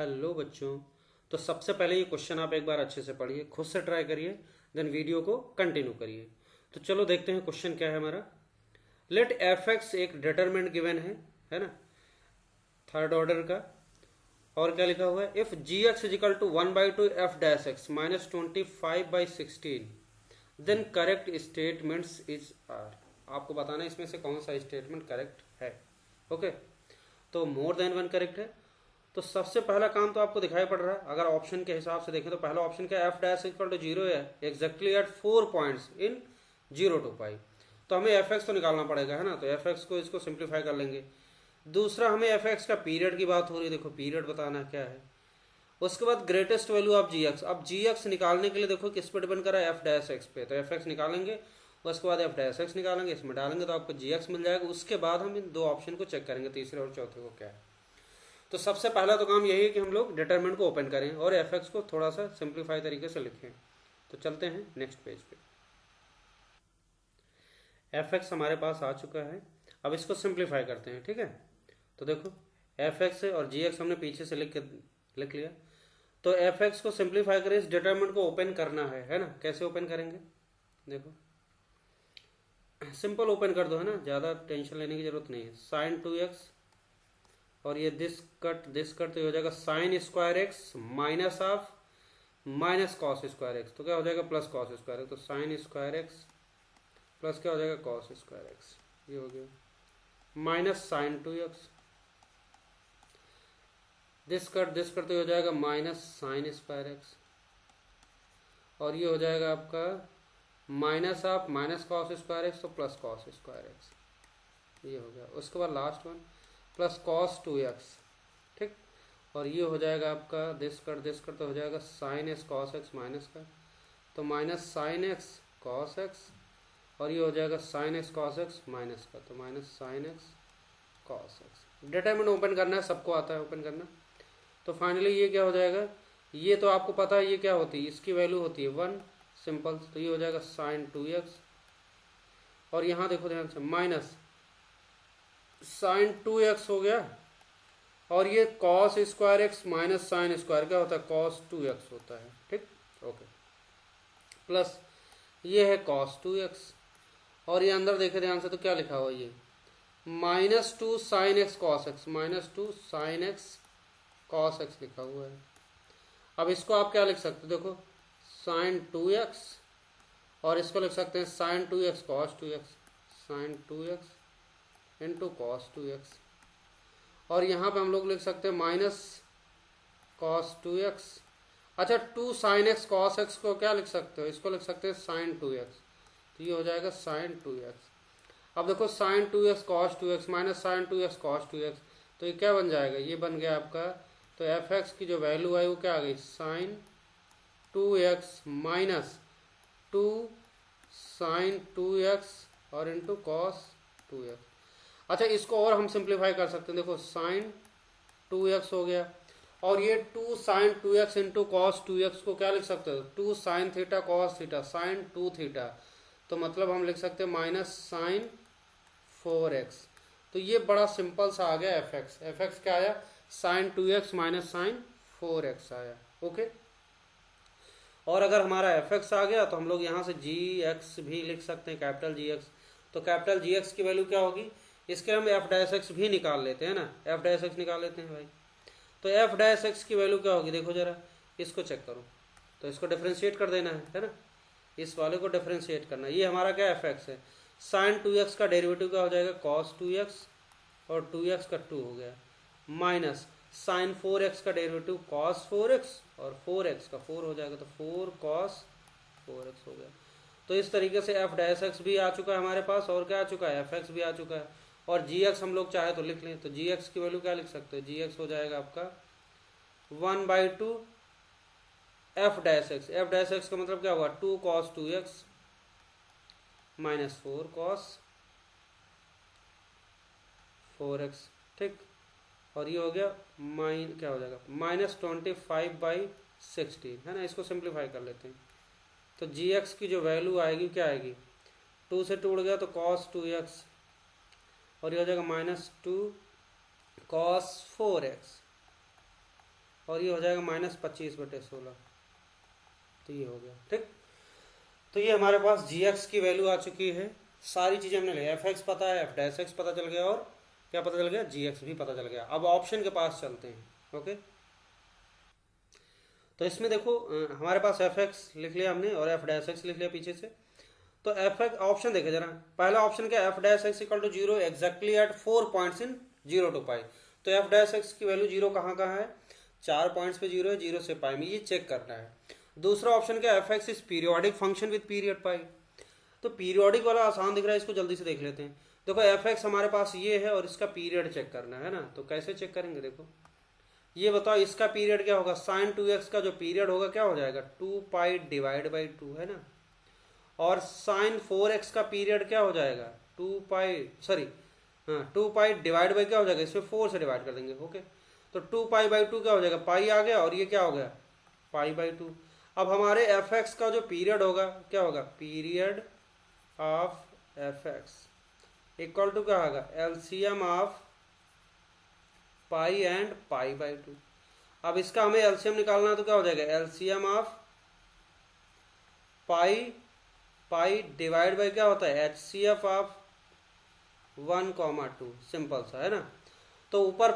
Hello बच्चों। तो सबसे पहले ये क्वेश्चन आप एक बार अच्छे से पढ़िए, खुद से ट्राई करिए, देन वीडियो को कंटिन्यू करिए। तो चलो देखते हैं क्वेश्चन क्या है हमारा। लेट एफ एक्स एक डिटरमिनेंट गिवन है ना, थर्ड ऑर्डर का। और क्या लिखा हुआ है, if G X equal to 1/2 F dash X minus 25/16 then correct statements is are. आपको बताना है इसमें से कौन सा स्टेटमेंट करेक्ट है। ओके, तो मोर देन वन करेक्ट है। तो सबसे पहला काम तो आपको दिखाई पड़ रहा है, अगर ऑप्शन के हिसाब से देखें तो पहला ऑप्शन क्या है, एफ डैश इक्वल टू 0 है exactly at 4 points in 0 to pi. तो हमें एफ एक्स तो निकालना पड़ेगा, है ना। तो एफ एक्स को इसको सिंप्लीफाई कर लेंगे। दूसरा हमें एफ एक्स का पीरियड की बात हो रही है, देखो पीरियड बताना क्या है। उसके बाद greatest value of G X. अब जी एक्स निकालने के लिए देखो किस पे डिपेंड करा है, एफ डैश एक्स पे। तो एफ एक्स निकालेंगे, उसके बाद एफ डैश एक्स निकालेंगे, इसमें डालेंगे तो आपको जी एक्स मिल जाएगा। उसके बाद हम इन दो ऑप्शन को चेक करेंगे, तीसरे और चौथे को क्या है। तो सबसे पहला तो काम यही है कि हम लोग डिटरमिनेंट को ओपन करें और एफ एक्स को थोड़ा सा सिंप्लीफाई तरीके से लिखें। तो चलते हैं नेक्स्ट पेज पे। एफ एक्स हमारे पास आ चुका है, अब इसको सिंप्लीफाई करते हैं, ठीक है। तो देखो एफ एक्स और जी एक्स हमने पीछे से लिख लिया। तो एफ एक्स को सिंप्लीफाई करें, इस डिटरमिनेंट को ओपन करना है ना। कैसे ओपन करेंगे, देखो सिंपल ओपन कर दो, है ना, ज़्यादा टेंशन लेने की जरूरत नहीं है। साइन 2x और ये दिस कट तो हो जाएगा sine square x minus of minus cos square x. तो क्या हो जाएगा, प्लस कॉस स्क्वायर एक्स। तो साइन स्क्वायर एक्स प्लस क्या हो जाएगा, कॉस स्क्वायर एक्स। ये हो गया minus sine 2x। This cut तो हो जाएगा माइनस साइन स्क्वायर एक्स और ये हो जाएगा आपका minus of minus cos square x तो प्लस कॉस स्क्वायर एक्स। ये हो गया। उसके बाद last one plus cos 2x, ठीक। और ये हो जाएगा आपका दिस कट तो हो जाएगा sine x cos x minus का, तो minus sine x cos x और ये हो जाएगा sine x cos x minus का, तो minus sine x cos x. Determinant open करना है, सबको आता है ओपन करना। तो फाइनली ये क्या हो जाएगा, ये तो आपको पता है ये क्या होती है, इसकी वैल्यू होती है 1 सिंपल। तो ये हो जाएगा साइन 2x और यहाँ देखो ध्यान से माइनस साइन 2x हो गया और ये cos square x minus sine square क्या होता है, कॉस 2x होता है, ठीक। ओके, प्लस ये है कॉस 2x और ये अंदर देखे ध्यान से तो क्या लिखा हुआ, ये -2 sine x cos x, -2 sine x cos x लिखा हुआ है। अब इसको आप क्या लिख सकते हो, देखो साइन 2x और इसको लिख सकते हैं sine 2x cos 2x, sine 2x into cos 2x। और यहाँ पे हम लोग लिख सकते हैं माइनस कॉस 2x। अच्छा 2 साइन एक्स कॉस एक्स को क्या लिख सकते हो, इसको लिख सकते हैं साइन 2x। तो ये हो जाएगा साइन 2x। अब देखो sine 2x cos 2x minus sine 2x cos 2x, तो ये क्या बन जाएगा, ये बन गया आपका। तो एफ एक्स की जो वैल्यू आई वो क्या आ गई, sign 2x minus 2 sign 2x और इंटू कॉस 2x। अच्छा इसको और हम सिंप्लीफाई कर सकते हैं, देखो साइन 2x हो गया और ये 2 sign 2x into cos 2x को क्या लिख सकते हो, 2 sine theta cos theta sine 2 theta. तो मतलब हम लिख सकते हैं माइनस साइन 4x। तो ये बड़ा सिंपल सा आ गया एफ एक्स। एफ एक्स क्या आया, sign 2x minus sign 4x आया। ओके, और अगर हमारा एफ एक्स आ गया तो हम लोग यहाँ से जी एक्स भी लिख सकते हैं, कैपिटल जी एक्स। तो कैपिटल जी एक्स की वैल्यू क्या होगी, इसके हम एफ डैश एक्स भी निकाल लेते हैं ना, एफ डैश एक्स निकाल लेते हैं भाई। तो एफ डैश एक्स की वैल्यू क्या होगी, देखो जरा इसको चेक करो। तो इसको डिफ्रेंशिएट कर देना है ना, इस वाले को डिफ्रेंशिएट करना। ये हमारा क्या एफ एक्स है, साइन 2x का डेरिवेटिव क्या हो जाएगा, कॉस 2x और 2x का 2 हो गया, माइनस साइन 4x का डेरिवेटिव कॉस 4x और 4x का 4 हो जाएगा, तो 4 कॉस 4x हो गया। तो इस तरीके से एफ डैश एक्स भी आ चुका है हमारे पास, और क्या आ चुका है, एफ एक्स भी आ चुका है। और जी एक्स हम लोग चाहे तो लिख लें, तो जी एक्स की वैल्यू क्या लिख सकते हो, जी एक्स हो जाएगा आपका 1/2 F dash x. F dash x का मतलब क्या हुआ, 2 cos 2x minus 4 cos 4x, ठीक। और ये हो गया क्या हो जाएगा -25/16, है ना। इसको सिंप्लीफाई कर लेते हैं। तो जी एक्स की जो वैल्यू आएगी क्या आएगी, 2 से 2 उड़ गया तो cos 2x और ये हो जाएगा -2 cos 4x और ये हो जाएगा -25/16। तो ये हो गया। ठीक, तो ये हमारे पास gx की वैल्यू आ चुकी है। सारी चीज़ें हमने ले, fx पता है, f' पता चल गया, और क्या पता चल गया, gx भी पता चल गया। अब ऑप्शन के पास चलते हैं। ओके, तो इसमें देखो हमारे पास fx लिख लिया हमने और f' लिख लिया पीछे से। तो fx ऑप्शन देखे जरा, पहला ऑप्शन क्या, f' equal to 0 exactly at 4 points in 0 to pi. तो f' की वैल्यू 0 कहाँ कहाँ है, 4 पॉइंट्स पे 0 है, 0 से पाई में, ये चेक करना है। दूसरा ऑप्शन क्या, fx is periodic function with period pi. तो पीरियोडिक वाला आसान दिख रहा है, इसको जल्दी से देख लेते हैं। देखो fx हमारे पास ये है और इसका पीरियड चेक करना है ना, तो कैसे चेक करेंगे, देखो ये बताओ इसका पीरियड क्या होगा, sin 2x का जो पीरियड होगा क्या हो जाएगा, 2 पाई डिवाइड बाई 2 है ना, और sin 4x का पीरियड क्या हो जाएगा, 2 पाई डिवाइड बाई क्या हो जाएगा, इसमें 4 से डिवाइड कर देंगे। ओके, तो 2 पाई बाई 2 क्या हो जाएगा, पाई आ गया, और ये क्या हो गया, पाई बाई 2। अब हमारे fx का जो पीरियड होगा क्या होगा, period of fx equal to क्या होगा, LCM of pi and pi by 2। अब इसका हमें एलसीएम निकालना है, तो क्या हो जाएगा, LCM of pi divide by क्या होता है, HCF ऑफ 1,2, सिंपल सा है ना। तो ऊपर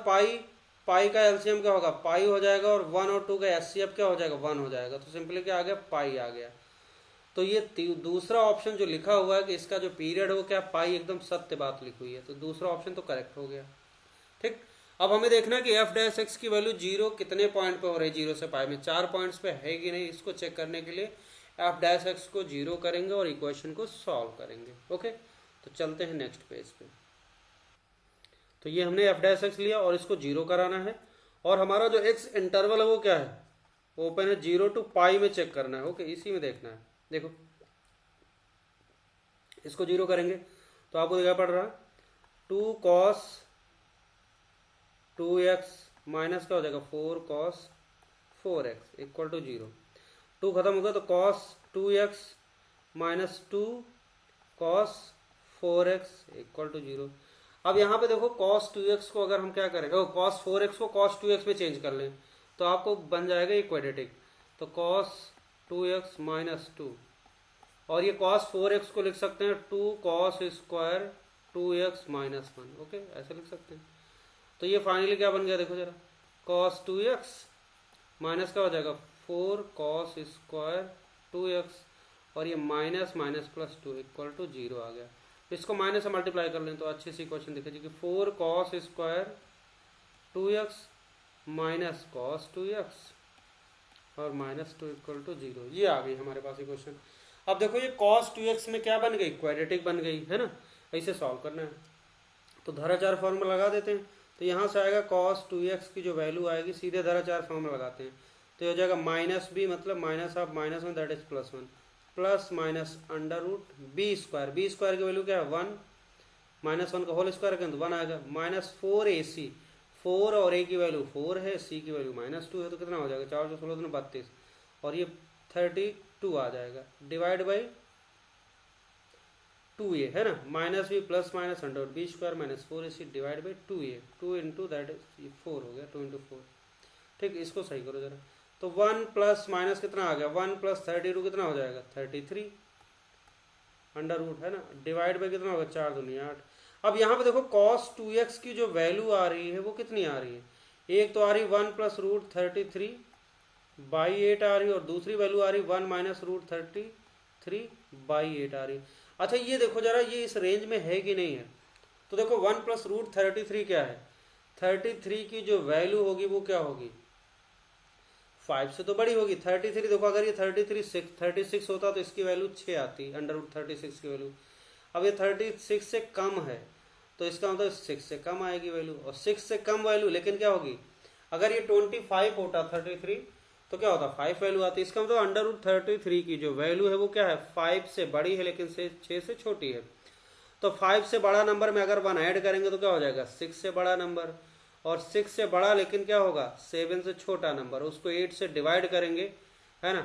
पाई का एलसीएम क्या होगा, पाई हो जाएगा, और 1 और 2 का HCF क्या हो जाएगा, 1 हो जाएगा। तो सिंपली क्या आ गया, पाई आ गया। तो ये दूसरा ऑप्शन जो लिखा हुआ है कि इसका जो पीरियड है वो क्या, पाई, एकदम सत्य बात लिखी हुई है, तो दूसरा ऑप्शन तो करेक्ट हो गया। ठीक, अब हमें देखना है कि f' की वैल्यू 0 कितने पॉइंट पे हो रही है, 0 से पाई में 4 पॉइंट्स पे है कि नहीं। इसको चेक करने के लिए f' को 0 करेंगे और इक्वेशन को सॉल्व करेंगे। ओके, तो चलते हैं नेक्स्ट पेज पे। तो ये हमने f' लिया और इसको 0 कराना है, और हमारा जो x इंटरवल है वो क्या है, ओपन है, 0 to पाई में चेक करना है। ओके, इसी में देखना है। देखो इसको 0 करेंगे तो आपको क्या पड़ रहा, 2 cos 2x माइनस क्या हो जाएगा, 4 cos 4x इक्वल टू 0। 2 खत्म हो गया तो cos 2x minus 2 cos 4x equal to 0। अब यहाँ पे देखो cos 2x को अगर हम क्या करेंगे, cos 4x को cos 2x में चेंज कर लें तो आपको बन जाएगा इक्वेडेटिक। तो cos 2x माइनस 2, और ये cos 4x को लिख सकते हैं 2 cos square 2x minus 1। Okay, ऐसे लिख सकते हैं। तो ये फाइनली क्या बन गया, देखो जरा, cos 2x माइनस क्या हो जाएगा, 4 cos स्क्वायर 2x, और ये minus minus plus 2 equal to 0 आ गया। इसको माइनस से मल्टीप्लाई कर लें तो अच्छे से इक्वेशन दिखेगी कि 4 cos square 2x minus cos 2x और माइनस 2 इक्वल टू 0। ये आ गई हमारे पास इक्वेशन। अब देखो ये cos 2x में क्या बन गई, क्वाड्रेटिक बन गई है ना। ऐसे सॉल्व करना है तो धाराचार फॉर्मूला लगा देते हैं। तो यहाँ से आएगा cos 2x की जो वैल्यू आएगी, सीधे धाराचार फॉर्मूला लगाते हैं तो ये हो जाएगा माइनस बी, मतलब minus of minus 1 that is plus 1, plus minus under root B square. B square की वैल्यू क्या है, 1, माइनस 1 का होल स्क्वायर करें तो 1 आएगा, माइनस 4ac, 4 और a की वैल्यू 4 है, c की वैल्यू माइनस 2 है, तो कितना हो जाएगा, 4 से 16 32, और ये 32 आ जाएगा, डिवाइड बाई 2a है ना, minus B plus minus under B square minus 4ac divide by 2a, 2 into that is 4 हो गया, 2 इंटू 4। ठीक, इसको सही करो जरा। तो 1 प्लस माइनस कितना आ गया, 1 प्लस 32 कितना हो जाएगा, 33 अंडर रूट है ना, डिवाइड बाई कितना होगा, 4 दूनी 8। अब यहाँ पे देखो cos 2x की जो वैल्यू आ रही है वो कितनी आ रही है, एक तो आ रही 1 प्लस रूट 33 बाई 8 आ रही है, और दूसरी वैल्यू आ रही 1 माइनस रूट 33 बाई 8 आ रही है। अच्छा ये देखो जरा, ये इस रेंज में है कि नहीं है। तो देखो 1 प्लस रूट 33 क्या है, 33 की जो वैल्यू होगी वो क्या होगी, 5 से तो बड़ी होगी। 33 देखो, अगर ये 36 होता तो इसकी वैल्यू 6 आती, अंडर रूट 36 की वैल्यू। अब ये 36 से कम है तो इसका मतलब 6 से कम आएगी वैल्यू, और 6 से कम वैल्यू, लेकिन क्या होगी, अगर ये 25 होता 33 तो क्या होता, 5 वैल्यू आती। इसका मतलब अंडर रूट 33 की जो वैल्यू है वो क्या है, 5 से बड़ी है लेकिन 6 से छोटी है। तो 5 से बड़ा नंबर में अगर 1 ऐड करेंगे तो क्या हो जाएगा, 6 से बड़ा नंबर, और 6 से बड़ा लेकिन क्या होगा, 7 से छोटा नंबर, उसको 8 से डिवाइड करेंगे है ना।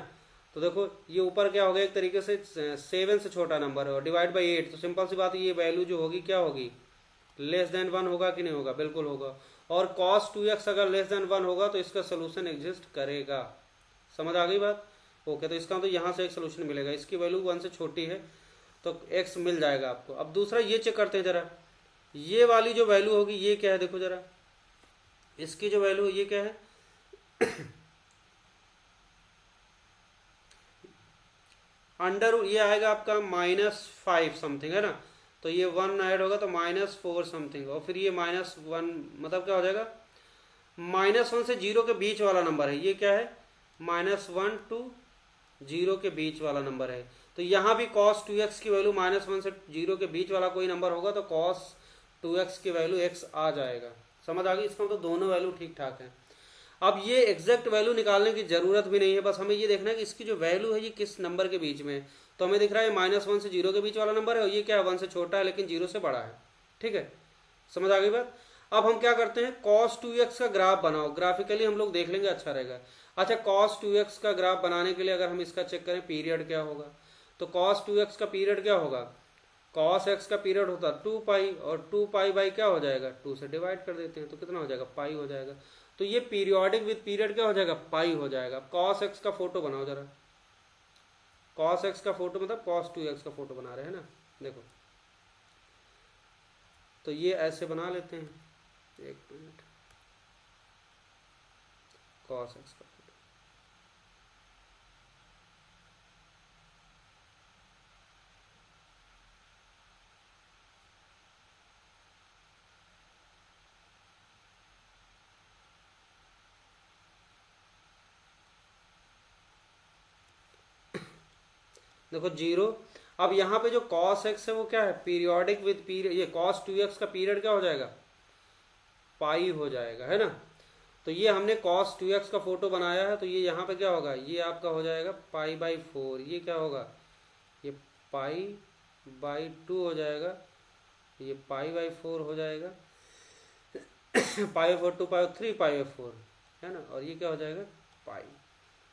तो देखो ये ऊपर क्या होगा, एक तरीके से 7 से छोटा नंबर है और डिवाइड बाई 8, तो सिंपल सी बात है ये वैल्यू जो होगी क्या होगी, लेस देन 1 होगा कि नहीं होगा, बिल्कुल होगा। और cos 2x अगर लेस देन 1 होगा तो इसका सोल्यूशन एग्जिस्ट करेगा। समझ आ गई बात? ओके, तो इसका तो यहाँ से एक सोल्यूशन मिलेगा, इसकी वैल्यू 1 से छोटी है तो x मिल जाएगा आपको। अब दूसरा ये चेक करते हैं जरा, ये वाली जो वैल्यू होगी ये क्या है, देखो जरा, इसकी जो वैल्यू है ये क्या है अंडर ये आएगा आपका -5 समथिंग, है ना, तो ये 1 ऐड होगा तो -4 समथिंग, और फिर ये -1 मतलब क्या हो जाएगा, -1 से 0 के बीच वाला नंबर है, ये क्या है -1 to 0 के बीच वाला नंबर है। तो यहाँ भी cos 2x की वैल्यू -1 से 0 के बीच वाला कोई नंबर होगा तो cos 2x की वैल्यू x आ जाएगा। समझ आ गई? इसका तो दोनों वैल्यू ठीक ठाक है। अब ये एग्जैक्ट वैल्यू निकालने की जरूरत भी नहीं है, बस हमें ये देखना है कि इसकी जो वैल्यू है ये किस नंबर के बीच में है। तो हमें दिख रहा है -1 से 0 के बीच वाला नंबर है, और ये क्या है 1 से छोटा है लेकिन 0 से बड़ा है। ठीक है, समझ आ गई बात? अब हम क्या करते हैं, cos 2x का ग्राफ बनाओ, ग्राफिकली हम लोग देख लेंगे, अच्छा रहेगा। अच्छा, cos 2x का ग्राफ बनाने के लिए अगर हम इसका चेक करें पीरियड क्या होगा, तो cos 2x का पीरियड क्या होगा, cos x का पीरियड होता है 2 पाई, और 2 पाई बाई क्या हो जाएगा, 2 से डिवाइड कर देते हैं तो कितना हो जाएगा, पाई हो जाएगा। तो ये पीरियोडिक विद पीरियड क्या हो जाएगा, पाई हो जाएगा। cos x का फोटो बनाओ जरा, cos x का फोटो मतलब cos 2x का फोटो बना रहे हैं ना, देखो, तो ये ऐसे बना लेते हैं, एक मिनट, cos x का फोटो, देखो 0। अब यहाँ पे जो cos x है वो क्या है, पीरियोडिक विद पीरियड, ये cos 2x का पीरियड क्या हो जाएगा, पाई हो जाएगा, है ना। तो ये हमने cos 2x का फोटो बनाया है, तो ये यहाँ पे क्या होगा, ये आपका हो जाएगा पाई बाई 4, ये क्या होगा, ये पाई बाई 2 हो जाएगा, ये पाई बाई 4 हो जाएगा पाई 4 2 पाई 3 पाई 4, है ना, और ये क्या हो जाएगा पाई।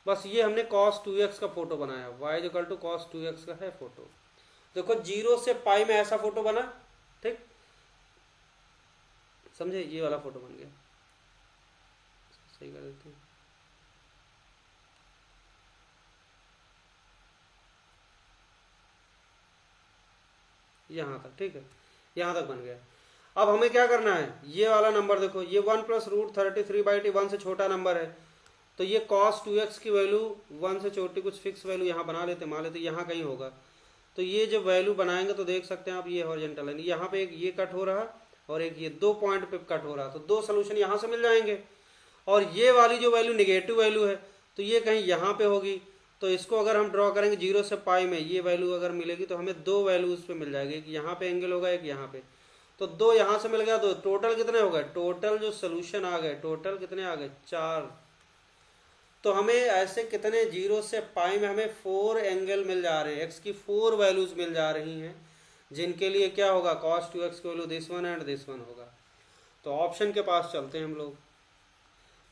बस ये हमने cos 2x का फोटो बनाया, y equal to cos 2x का है फोटो। देखो 0 से पाई में ऐसा फोटो बना, ठीक, समझे, ये वाला फोटो बन गया, सही कर देते हैं, यहाँ तक, ठीक है, यहाँ तक बन गया। अब हमें क्या करना है, ये वाला नंबर देखो, ये 1 प्लस रूट 33/t 1 से छोटा नंबर है, तो ये cos 2x की वैल्यू 1 से छोटी कुछ फिक्स वैल्यू यहाँ बना लेते, मान लेते यहाँ कहीं होगा। तो ये जब वैल्यू बनाएंगे तो देख सकते हैं आप, ये हॉरिजॉन्टल लाइन यहाँ पे एक ये कट हो रहा और एक ये 2 पॉइंट पे कट हो रहा, तो 2 सोल्यूशन यहाँ से मिल जाएंगे। और ये वाली जो वैल्यू निगेटिव वैल्यू है तो ये कहीं यहाँ पे होगी, तो इसको अगर हम ड्रॉ करेंगे 0 से पाई में, ये वैल्यू अगर मिलेगी तो हमें 2 वैल्यू उस पर मिल जाएगी, एक यहाँ पे एंगल होगा एक यहाँ पे, तो 2 यहाँ से मिल गया, तो टोटल कितने हो गए, टोटल जो सोल्यूशन आ गए, टोटल कितने आ गए 4। तो हमें ऐसे कितने 0 से पाई में हमें 4 एंगल मिल जा रहे हैं, x की 4 वैल्यूज मिल जा रही हैं, जिनके लिए क्या होगा cos 2x की value this one and this one होगा। तो ऑप्शन के पास चलते हैं हम लोग।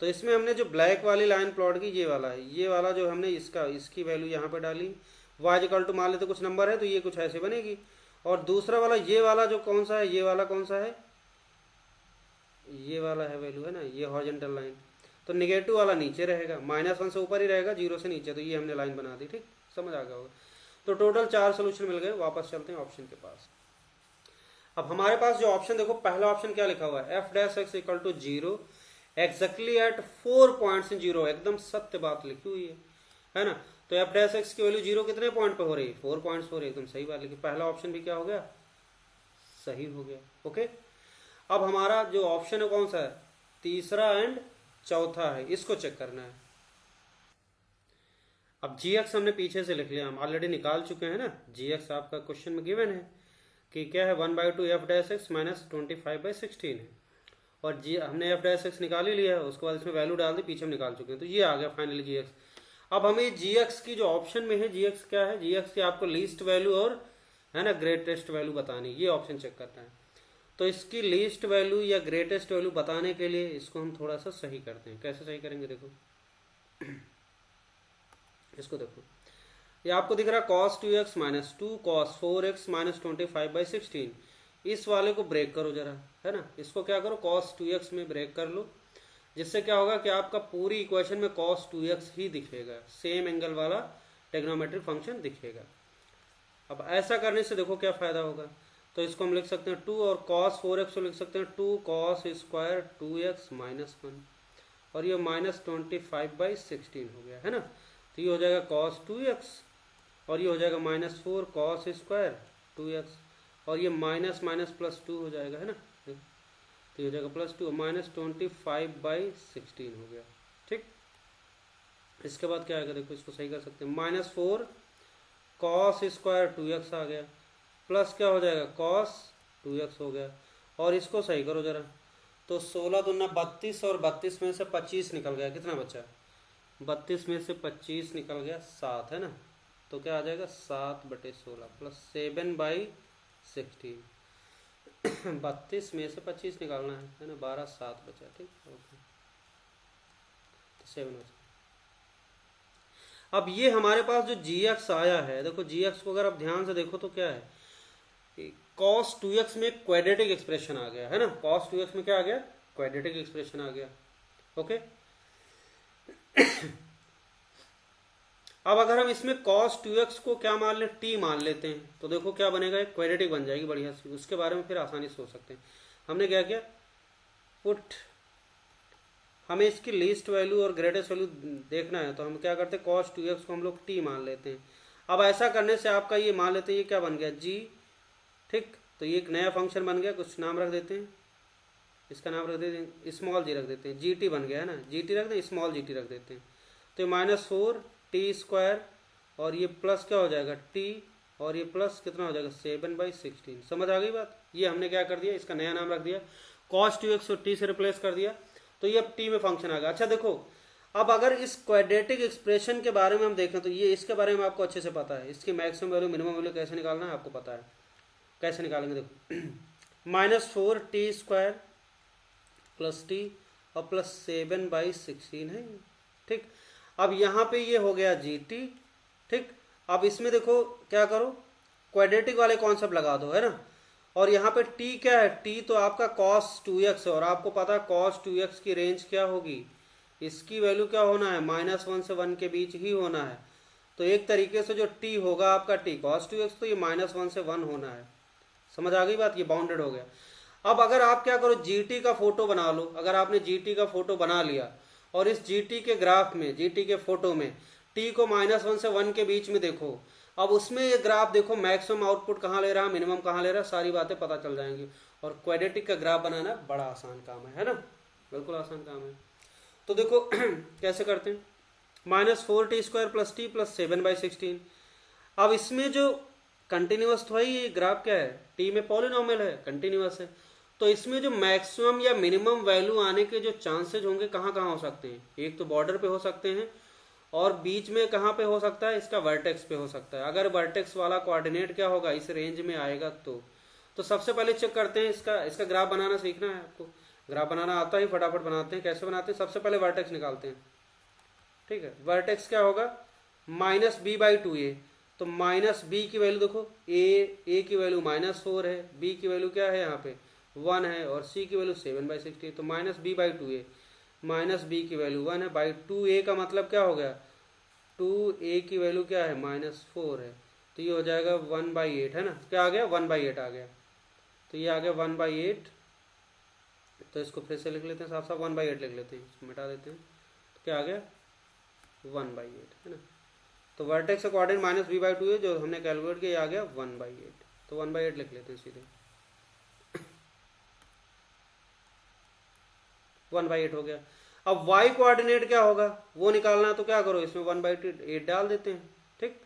तो इसमें हमने जो ब्लैक वाली लाइन प्लॉट की, ये वाला है, ये वाला जो हमने इसकी वैल्यू यहाँ पे डाली, y इक्वल टू मान लेते कुछ नंबर है तो ये कुछ ऐसे बनेगी। और दूसरा वाला ये वाला जो कौन सा है, ये वाला कौन सा है, ये वाला है वैल्यू, है ना, ये हॉरिजॉन्टल लाइन, तो निगेटिव वाला नीचे रहेगा, -1 से ऊपर ही रहेगा, 0 से नीचे, तो ये हमने लाइन बना दी, ठीक, समझ आ गया होगा। तो टोटल 4 सोल्यूशन मिल गए। वापस चलते हैं ऑप्शन के पास। अब हमारे पास जो ऑप्शन देखो, पहला ऑप्शन क्या लिखा हुआ है, f' equal to 0 exactly at 4 points in 0, एकदम सत्य बात लिखी हुई है ना। तो f' की वैल्यू 0 कितने पॉइंट पे हो रही है, 4 पॉइंट्स हो रही है, एकदम सही बात लिखी, पहला ऑप्शन भी क्या हो गया, सही हो गया। ओके, अब हमारा जो ऑप्शन है कौन सा है, तीसरा एंड चौथा है, इसको चेक करना है। अब gx हमने पीछे से लिख लिया, हम ऑलरेडी निकाल चुके हैं ना, gx आपका क्वेश्चन में गिवन है कि क्या है 1/2 f' माइनस 25/16 है, और जी हमने f' निकाल ही लिया है, उसके बाद इसमें वैल्यू डाल दी, पीछे हम निकाल चुके हैं, तो ये आ गया फाइनली gx। अब हमें gx की जो ऑप्शन में है, gx क्या है, gx की आपको लीस्ट वैल्यू और है ना ग्रेटेस्ट वैल्यू बतानी, ये ऑप्शन चेक करना है। तो इसकी लीस्ट वैल्यू या ग्रेटेस्ट वैल्यू बताने के लिए इसको हम थोड़ा सा सही करते हैं। कैसे सही करेंगे, देखो इसको देखो, ये आपको दिख रहा है cos 2x minus 2 cos 4x minus 25/16, इस वाले को ब्रेक करो जरा, है ना, इसको क्या करो cos 2x में ब्रेक कर लो, जिससे क्या होगा कि आपका पूरी इक्वेशन में cos 2x ही दिखेगा, सेम एंगल वाला ट्रिग्नोमेट्रिक फंक्शन दिखेगा। अब ऐसा करने से देखो क्या फायदा होगा, तो इसको हम लिख सकते हैं 2 और cos 4x को लिख सकते हैं 2 cos स्क्वायर 2x माइनस 1, और ये -25/16 हो गया, है ना। तो ये हो जाएगा cos 2x और ये हो जाएगा -4 cos स्क्वायर 2x, और ये माइनस माइनस प्लस 2 हो जाएगा, है ना, तो ये हो जाएगा +2 -25/16 हो गया। ठीक, इसके बाद क्या आएगा, देखो इसको सही कर सकते हैं, -4 cos स्क्वायर 2x आ गया, प्लस क्या हो जाएगा cos 2x हो गया, और इसको सही करो जरा, तो 16 दूना 32 और 32 में से 25 निकल गया, कितना बचा, 32 में से 25 निकल गया 7, है ना, तो क्या आ जाएगा 7/16 प्लस 7/16 32 में से 25 निकालना है ना, 12 7 बचा, ठीक, ओके, तो 7 बचा। अब ये हमारे पास जो gx आया है, देखो gx को अगर आप ध्यान से देखो तो क्या है, cos 2x में क्वाड्रेटिक एक्सप्रेशन आ गया, है ना, cos 2x में क्या आ गया, क्वाड्रेटिक एक्सप्रेशन आ गया, ओके। अब अगर हम इसमें cos 2x को क्या मान ले, t मान लेते हैं, तो देखो क्या बनेगा, एक क्वाड्रेटिक बन जाएगी बढ़िया सी, उसके बारे में फिर आसानी से सोच सकते हैं। हमने क्या किया, पुट, हमें इसकी लीस्ट वैल्यू और ग्रेटेस्ट वैल्यू देखना है, तो हम क्या करते हैं, cos 2x को हम लोग t मान लेते हैं। अब ऐसा करने से आपका ये मान लेते हैं, ये क्या बन गया g, ठीक, तो ये एक नया फंक्शन बन गया, कुछ नाम रख देते हैं, इसका नाम रख देते हैं स्मॉल g रख देते हैं, gt बन गया, है ना, gt रख दें, स्मॉल gt रख देते हैं, तो ये -4 t स्क्वायर और ये प्लस क्या हो जाएगा t, और ये प्लस कितना हो जाएगा 7/16, समझ आ गई बात। ये हमने क्या कर दिया, इसका नया नाम रख दिया, cos 2x को t से रिप्लेस कर दिया, तो ये अब t में फंक्शन आ गया। अच्छा देखो, अब अगर इस क्वाड्रेटिक एक्सप्रेशन के बारे में हम देखें तो ये इसके बारे में आपको अच्छे से पता है, इसकी मैक्सिमम वैल्यू मिनिमम वैल्यू कैसे निकालना है आपको पता है, कैसे निकालेंगे, देखो -4 t स्क्वायर प्लस t और प्लस 7/16 है, ठीक। अब यहाँ पे ये हो गया gt, ठीक। अब इसमें देखो क्या करो, क्वाड्रेटिक वाले कॉन्सेप्ट लगा दो, है ना, और यहाँ पे t क्या है, t तो आपका cos 2x है, और आपको पता है cos 2x की रेंज क्या होगी, इसकी वैल्यू क्या होना है, -1 से 1 के बीच ही होना है, तो एक तरीके से जो t होगा आपका t cos 2x, तो ये -1 से 1 होना है, समझ आ गई बात, ये बाउंडेड हो गया। अब अगर आप क्या करो, gt का फोटो बना लो, अगर आपने gt का फोटो बना लिया और इस gt के ग्राफ में, gt के फोटो में t को -1 से 1 के बीच में देखो, अब उसमें ये ग्राफ देखो मैक्सिमम आउटपुट कहाँ ले रहा है, मिनिमम कहाँ ले रहा है, सारी बातें पता चल जाएंगी, और क्वाड्रेटिक का ग्राफ बनाना बड़ा आसान काम है ना, बिल्कुल आसान काम है। तो देखो कैसे करते हैं, -4 t square plus t plus 7/16, अब इसमें जो कंटिन्यूअस तो है, ये ग्राफ क्या है, t में पॉलिनॉमियल है, कंटिन्यूअस है, तो इसमें जो मैक्सिमम या मिनिमम वैल्यू आने के जो चांसेज होंगे कहाँ कहाँ हो सकते हैं, एक तो बॉर्डर पे हो सकते हैं, और बीच में कहाँ पे हो सकता है, इसका वर्टेक्स पे हो सकता है। अगर वर्टेक्स वाला कोऑर्डिनेट क्या होगा, इस रेंज में आएगा तो सबसे पहले चेक करते हैं, इसका ग्राफ बनाना सीखना है आपको, ग्राफ बनाना आता ही फटाफट बनाते हैं। कैसे बनाते हैं, सबसे पहले वर्टेक्स निकालते हैं, ठीक है। वर्टेक्स क्या होगा, -b/2a, तो -b की वैल्यू देखो, a की वैल्यू -4 है, b की वैल्यू क्या है यहाँ पे 1 है, और c की वैल्यू 7/16, तो -b/2a, -b की वैल्यू 1 है, बाई 2a का मतलब क्या हो गया, 2a की वैल्यू क्या है -4 है, तो ये हो जाएगा 1/8, है ना, क्या आ गया 1/8 आ गया, तो ये आ गया 1/8, तो इसको फिर से लिख लेते हैं, साफ साफ 1/8 लिख लेते हैं, इसको मिटा देते हैं, तो क्या आ गया 1/8, है ना। तो वर्टेक्स का कोऑर्डिनेट -b/2 है, जो हमने कैलकुलेट किया, आ गया 1/8, तो 1/8 लिख लेते हैं सीधे, 1/8 हो गया। अब y कोऑर्डिनेट क्या होगा वो निकालना है, तो क्या करो, इसमें 1/8 डाल देते हैं, ठीक,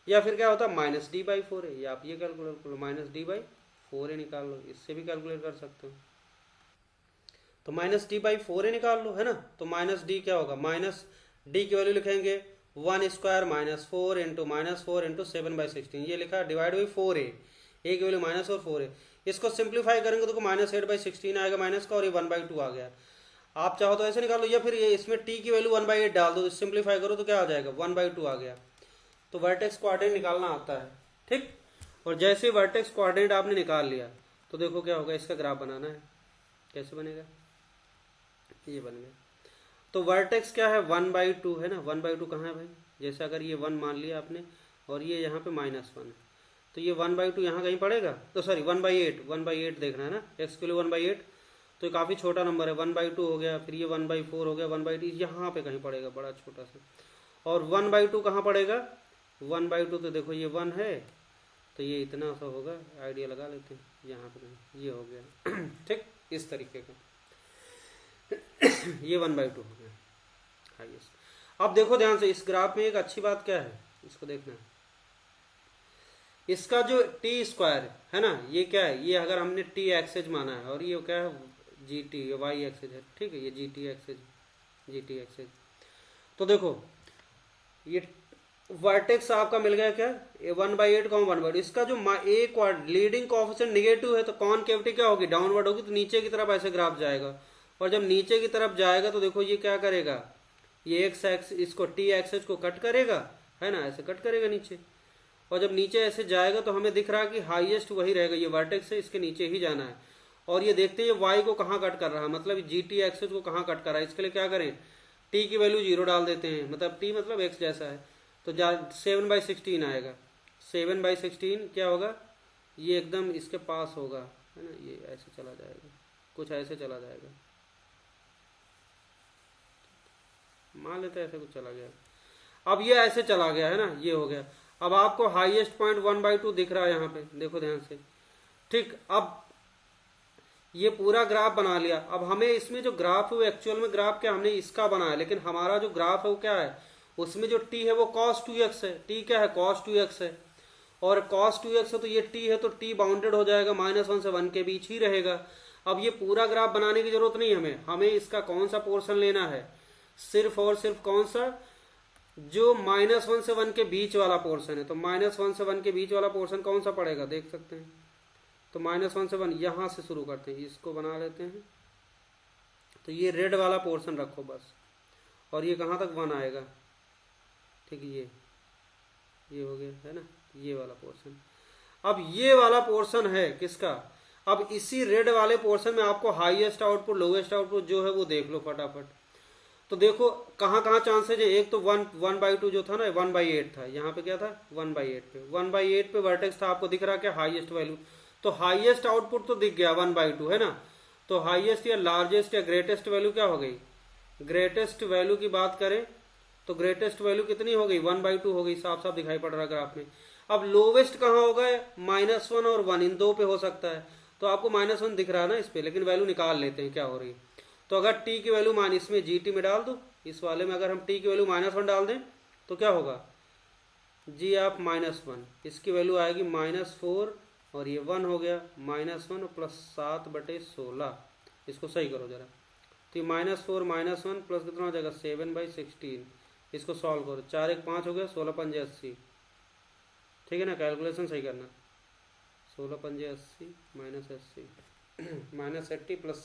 या फिर क्या होता है -d/4 है, या आप ये कैलकुलेट करो -d/4 निकाल लो, इससे भी कैलकुलेट कर सकते हो, तो -d/4 निकाल लो, है ना, तो -d क्या होगा, -d की वैल्यू लिखेंगे 1 स्क्वायर -4 इंटू -4 इंटू 7/16, ये लिखा डिवाइड बाई 4a, a की वैल्यू -4 और 4a, इसको सिंप्लीफाई करेंगे तो -8/16 आएगा माइनस का, और ये 1/2 आ गया। आप चाहो तो ऐसे निकाल लो, या फिर ये इसमें t की वैल्यू 1/8 डाल दो, सिंप्लीफाई करो तो क्या आ जाएगा 1/2 आ गया। तो वर्टेक्स कोऑर्डिनेट निकालना आता है, ठीक, और जैसे वर्टेक्स कोऑर्डिनेट आपने निकाल लिया, तो देखो क्या होगा, इसका ग्राफ बनाना है, कैसे बनेगा, ये बन गया। तो वर्टेक्स क्या है, 1/2 है ना, 1/2 कहाँ है भाई, जैसे अगर ये 1 मान लिया आपने और ये यहाँ पे -1 है, तो ये 1/2 यहाँ कहीं पड़ेगा, तो सॉरी 1/8 देखना है ना, x के लिए 1/8, तो ये काफ़ी छोटा नंबर है, 1/2 हो गया, फिर ये 1/4 हो गया, 1/2 यहाँ पे कहीं पड़ेगा बड़ा छोटा सा, और 1/2 कहाँ पड़ेगा, 1/2 तो देखो ये 1 है, तो ये इतना सा होगा, आइडिया लगा लेते हैं, यहाँ पे नहीं, ये हो गया ठीक, इस तरीके का ये 1/2 हो गया हाईएस्ट। अब देखो ध्यान से, इस ग्राफ में एक अच्छी बात क्या है, इसको देखना है, इसका जो t² है ना, ये क्या है, ये अगर हमने t एक्सेज माना है, और ये क्या है gt, ये y एक्सेज है, ठीक है, ये gt एक्सेज। तो देखो ये वर्टेक्स आपका मिल गया क्या, 1/8 कॉम 1/2, इसका जो एक लीडिंग कोएफिशिएंट नेगेटिव है, तो कॉनकेविटी क्या होगी, डाउनवर्ड होगी, तो नीचे की तरफ ऐसे ग्राफ जाएगा, और जब नीचे की तरफ जाएगा तो देखो ये क्या करेगा, ये एक्स एक्स इसको t एक्सेज को कट करेगा, है ना, ऐसे कट करेगा नीचे, और जब नीचे ऐसे जाएगा तो हमें दिख रहा है कि हाईएस्ट वही रहेगा, ये वर्टेक्स है, इसके नीचे ही जाना है। और ये देखते हैं y को कहाँ कट कर रहा है, मतलब gt एक्सेज को कहाँ कट कर रहा है, इसके लिए क्या करें, t की वैल्यू 0 डाल देते हैं, मतलब t मतलब x जैसा है, तो 7/16 आएगा, 7/16 क्या होगा, ये एकदम इसके पास होगा, है ना, ये ऐसे चला जाएगा, कुछ ऐसे चला जाएगा, मान लेते हैं ऐसे कुछ चला गया, अब ये ऐसे चला गया है ना, ये हो गया। अब आपको हाईएस्ट पॉइंट 1/2 दिख रहा है यहाँ पे, देखो ध्यान से, ठीक। अब ये पूरा ग्राफ बना लिया, अब हमें इसमें जो ग्राफ है वो एक्चुअल में ग्राफ क्या, हमने इसका बनाया, लेकिन हमारा जो ग्राफ है वो क्या है, उसमें जो t है वो cos 2x है, t क्या है cos 2x है, और cos 2x है तो ये t है, तो t बाउंडेड हो जाएगा, -1 से 1 के बीच ही रहेगा। अब ये पूरा ग्राफ बनाने की जरूरत नहीं हमें, हमें इसका कौन सा पोर्शन लेना है, सिर्फ और सिर्फ कौन सा, जो -1 से 1 के बीच वाला पोर्शन है, तो -1 से 1 के बीच वाला पोर्शन कौन सा पड़ेगा, देख सकते हैं, तो -1 से 1 यहाँ से शुरू करते हैं, इसको बना लेते हैं, तो ये रेड वाला पोर्शन रखो बस, और ये कहाँ तक 1 आएगा, ठीक, ये हो गया है ना, ये वाला पोर्शन। अब ये वाला पोर्शन है किसका, अब इसी रेड वाले पोर्शन में आपको हाईएस्ट आउटपुट लोवेस्ट आउटपुट जो है वो देख लो फटाफट। तो देखो कहाँ कहाँ चांसेज है, एक तो 1/2 जो था ना 1/8 था, यहाँ पे क्या था 1/8 पे वर्टेक्स था, आपको दिख रहा क्या हाईएस्ट वैल्यू, तो हाईएस्ट आउटपुट तो दिख गया 1/2 है ना, तो हाईएस्ट या लार्जेस्ट या ग्रेटेस्ट वैल्यू क्या हो गई, ग्रेटेस्ट वैल्यू की बात करें तो ग्रेटेस्ट वैल्यू कितनी हो गई 1/2 हो गई, साफ साफ दिखाई पड़ रहा है ग्राफ में। अब लोवेस्ट कहाँ होगा, -1 और 1 इन दो पे हो सकता है, तो आपको -1 दिख रहा है ना इस पे, लेकिन वैल्यू निकाल लेते हैं क्या हो रही है। तो अगर t की वैल्यू मान इसमें gt में डाल दो, इस वाले में अगर हम t की वैल्यू -1 डाल दें तो क्या होगा, g आप -1, इसकी वैल्यू आएगी -4 और ये 1 हो गया, -1 प्लस 7/16, इसको सही करो जरा, तो ये -4 -1 प्लस कितना हो जाएगा 7/16, इसको सॉल्व करो, 4 1 5 हो गया, 16 5 80, ठीक है ना, कैलकुलेशन सही करना, 16 5 80 -80 -80 प्लस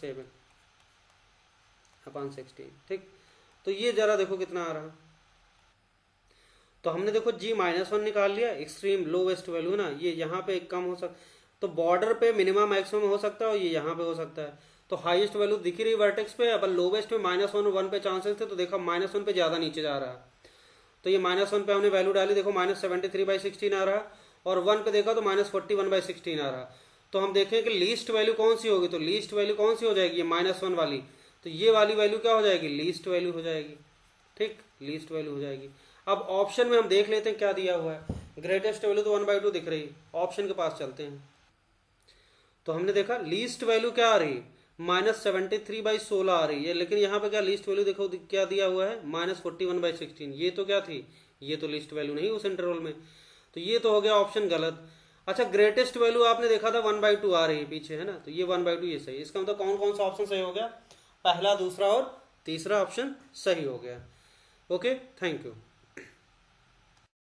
7/16, ठीक। तो ये जरा देखो कितना आ रहा, तो हमने देखो g -1 निकाल लिया, एक्सट्रीम लोवेस्ट वैल्यू ना, ये यहाँ पे कम हो सकता, तो बॉर्डर पे मिनिमम मैक्सिमम हो सकता है और ये यहाँ पे हो सकता है, तो हाईएस्ट वैल्यू दिख रही वर्टेक्स पे, अब लोवेस्ट में -1 और 1 पे चांसेस थे, तो देखा -1 पे ज़्यादा नीचे जा रहा है, तो ये -1 पे हमने वैल्यू डाली, देखो -73/16 आ रहा, और 1 पे देखा तो -41/16 आ रहा। तो हम देखें कि लीस्ट वैल्यू कौन सी होगी, तो लीस्ट वैल्यू कौन सी हो जाएगी, ये -1 वाली, तो ये वाली वैल्यू क्या हो जाएगी, लीस्ट वैल्यू हो जाएगी, ठीक, लीस्ट वैल्यू हो जाएगी। अब ऑप्शन में हम देख लेते हैं क्या दिया हुआ है, ग्रेटेस्ट वैल्यू तो 1/2 दिख रही, ऑप्शन के पास चलते हैं, तो हमने देखा लीस्ट वैल्यू क्या आ रही, -73/16 आ रही है, लेकिन यहाँ पे क्या लीस्ट वैल्यू देखो क्या दिया हुआ है -41/16, ये तो क्या थी, ये तो लिस्ट वैल्यू नहीं उस इंटरवल में, तो ये तो हो गया ऑप्शन गलत। अच्छा ग्रेटेस्ट वैल्यू आपने देखा था 1/2 आ रही है पीछे, है ना, तो ये 1/2 ये सही, इसका मतलब कौन कौन सा ऑप्शन सही हो गया, पहला दूसरा और तीसरा ऑप्शन सही हो गया। Okay, thank you.